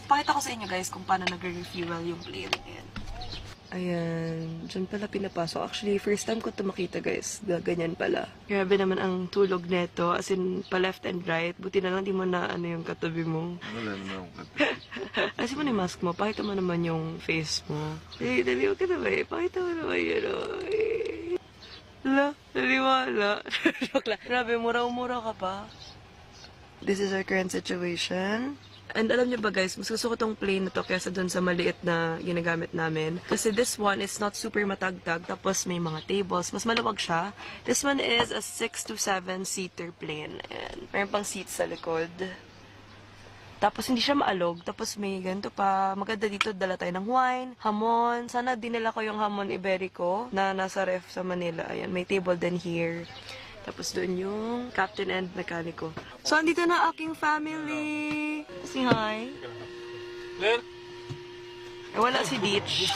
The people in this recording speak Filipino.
Pakita ko sa inyo guys kung paano nagre-refuel yung plane. Ayan, dyan pala pinapasok. Actually, first time ko ito makita guys. Ganyan pala. Grabe naman ang tulog neto. As in, pa left and right. Buti na lang di mo na ano yung katabi mo. Wala naman akong katabi. Kasi mo na yung mask mo. Pakita mo naman yung face mo. Dali, huwag ka na ba eh. Pakita mo naman yun. Hala, naliwala. Joke lang. Grabe, mura-mura ka pa. This is our current situation. And alam niyo ba guys, mas gusto ko tong plane na to kaysa dun sa maliit na ginagamit namin. Kasi this one is not super matagtag, tapos may mga tables. Mas maluwag siya. This one is a 6 to 7 seater plane. And mayroon pang seats sa likod. Tapos hindi siya maalog. Tapos may ganito pa. Maganda dito, dala tayo ng wine, hamon. Sana dinala ko yung hamon Iberico na nasa ref sa Manila. Ayan, may table din here. Tapos doon yung captain and mekaniko. So, andito na aking family. Say hi. Eh, wala si Beach.